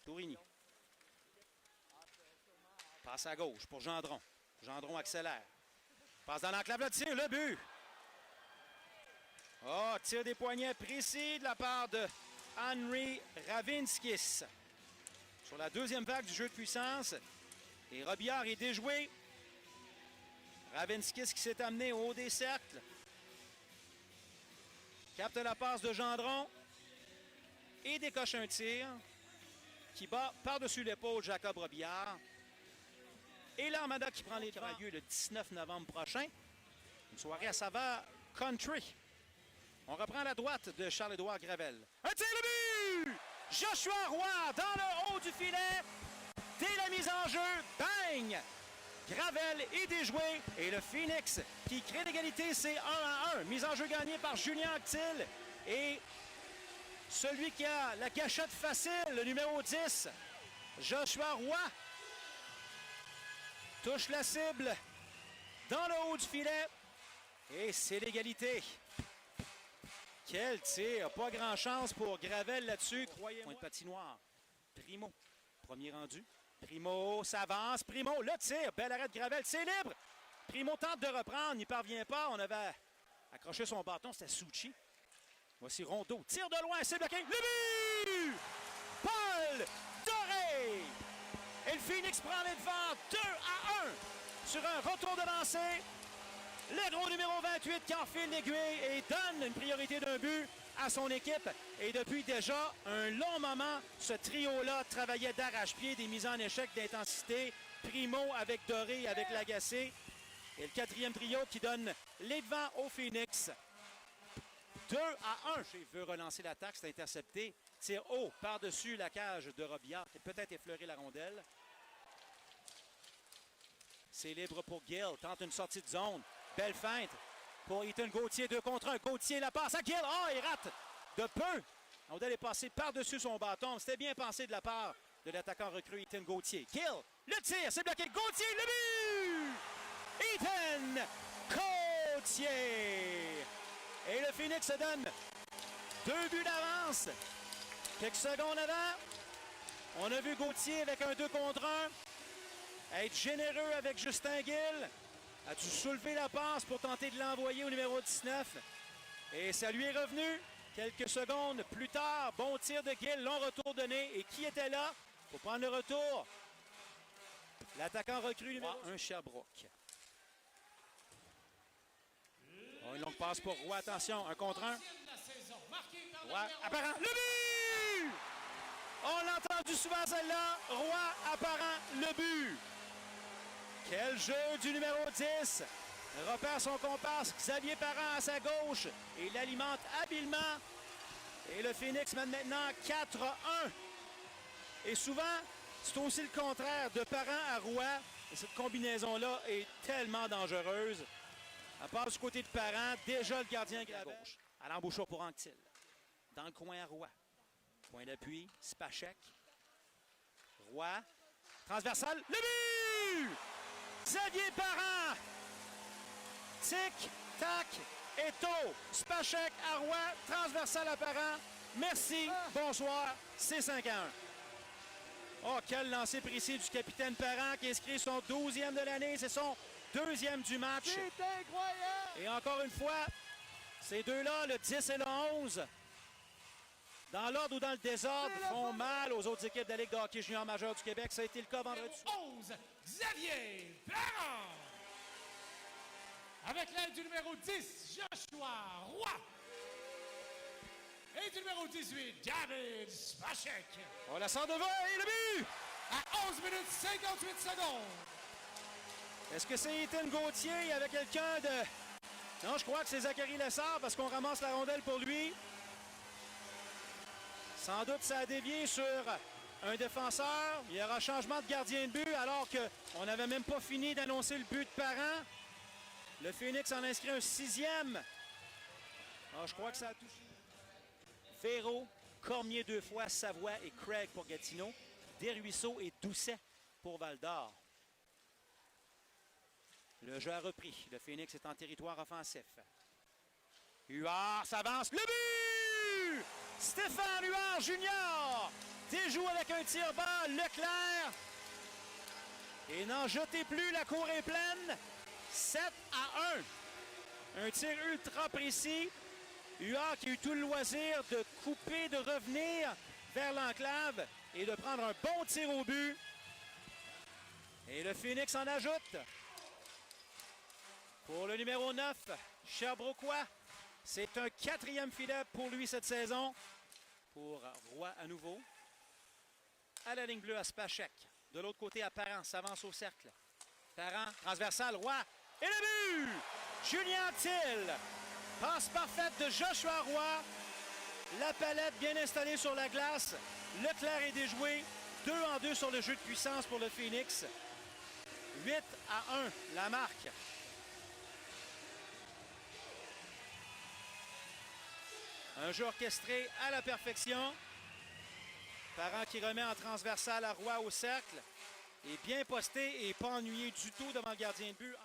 Tourigny. Passe à gauche pour Gendron. Gendron accélère. Passe dans l'enclave, le tir, le but. Oh, tir des poignets précis de la part de Henry Ravinskis. Sur la deuxième vague du jeu de puissance. Et Robillard est déjoué. Ravinskis qui s'est amené au haut des cercles. Capte la passe de Gendron. Et décoche un tir qui bat par-dessus l'épaule Jacob Robillard. Et l'Armada qui prend les devants. Lieu le 19 novembre prochain. Une soirée à saveur country. On reprend la droite de Charles-Édouard Gravel. Un tir de but! Joshua Roy dans le haut du filet. Dès la mise en jeu, bang! Gravel est déjoué. Et le Phoenix qui crée l'égalité, c'est 1-1. Mise en jeu gagnée par Julien Actil. Et celui qui a la gâchette facile, le numéro 10, Joshua Roy, touche la cible dans le haut du filet. Et c'est l'égalité. Quel tir! Pas grand chance pour Gravel là-dessus. Croyez-moi. Point de patinoire. Primo. Premier rendu. Primo s'avance. Primo, le tir. Bel arrêt de Gravel. C'est libre. Primo tente de reprendre. N'y parvient pas. On avait accroché son bâton. C'était Succi. Voici Rondeau. Tire de loin. C'est bloqué. Le but! Paul Doré! Et le Phoenix prend les devants 2-1 sur un retour de lancée. Le gros numéro 28 qui enfile l'aiguille et donne une priorité d'un but à son équipe. Et depuis déjà un long moment, ce trio-là travaillait d'arrache-pied, des mises en échec d'intensité. Primo avec Doré, avec Lagacé. Et le quatrième trio qui donne les devants au Phoenix. 2-1. Il veut relancer l'attaque, c'est intercepté. Tire haut par-dessus la cage de Robillard qui peut-être effleuré la rondelle. C'est libre pour Gill. Tente une sortie de zone. Belle feinte pour Ethan Gauthier. 2 contre 1. Gauthier la passe à Gill. Oh, il rate de peu. La rondelle est passée par-dessus son bâton. C'était bien pensé de la part de l'attaquant recru Ethan Gauthier. Gill, le tir, c'est bloqué. Gauthier, le but! Ethan Gauthier! Et le Phoenix se donne 2 buts d'avance. Quelques secondes avant, on a vu Gauthier avec un 2 contre 1 être généreux avec Justin Gill. A dû soulever la passe pour tenter de l'envoyer au numéro 19. Et ça lui est revenu quelques secondes plus tard. Bon tir de Gill, long retour donné. Et qui était là pour prendre le retour? L'attaquant recru numéro 1, Sherbrooke. Oh, une longue passe pour Roy. Attention, 1 contre 1. Roy, apparent. Le but! On l'a entendu souvent celle-là. Roy, apparent, le but. Quel jeu du numéro 10. Repère son comparse Xavier Parent à sa gauche et l'alimente habilement. Et le Phoenix mène maintenant 4-1. Et souvent, c'est aussi le contraire de Parent à Roy. Et cette combinaison-là est tellement dangereuse. À part du côté de Parent, déjà le gardien à gauche. À l'embouchure pour Anctil. Dans le coin à Roy. Point d'appui, Spachek. Roy. Transversal. Le but! Xavier Parent. Tic, tac, éto. Spachek à Roy. Transversal à Parent. Merci, bonsoir. C'est 5-1. Oh, quel lancer précis du capitaine Parent qui inscrit son 12e de l'année. C'est son 2e du match. C'est incroyable! Et encore une fois, ces deux-là, le 10 et le 11, dans l'ordre ou dans le désordre, font mal aux autres équipes de la Ligue de hockey junior majeure du Québec. Ça a été le cas vendredi. 11, Xavier Parent. Avec l'aide du numéro 10, Joshua Roy. Et du numéro 18, David Spachek. On la sort devant et le but! À 11 minutes 58 secondes. Est-ce que c'est Ethan Gauthier? Il y avait quelqu'un de... Non, je crois que c'est Zachary Lessard parce qu'on ramasse la rondelle pour lui. Sans doute, ça a dévié sur un défenseur. Il y aura changement de gardien de but alors qu'on n'avait même pas fini d'annoncer le but de Parent. Le Phoenix en inscrit un 6e. Alors, je crois que ça a touché. Ferro, Cormier 2 fois, Savoie et Craig pour Gatineau. Desruisseaux et Doucet pour Val-d'Or. Le jeu a repris. Le Phoenix est en territoire offensif. Huard s'avance. Le but! Stéphane Huard Junior déjoue avec un tir bas. Leclerc. Et n'en jetez plus, la cour est pleine. 7-1. Un tir ultra précis. Huard qui a eu tout le loisir de couper, de revenir vers l'enclave et de prendre un bon tir au but. Et le Phoenix en ajoute. Pour le numéro 9, Sherbrookeois. C'est un 4e filet pour lui cette saison. Pour Roy à nouveau. À la ligne bleue à Spachek. De l'autre côté à Parent, s'avance au cercle. Parent, transversal, Roy. Et le but! Julien Thiel. Passe parfaite de Joshua Roy. La palette bien installée sur la glace. Leclerc est déjoué. 2-2 sur le jeu de puissance pour le Phoenix. 8-1, la marque. Un jeu orchestré à la perfection. Parent qui remet en transversal à Roy au cercle. Et bien posté et pas ennuyé du tout devant le gardien de but.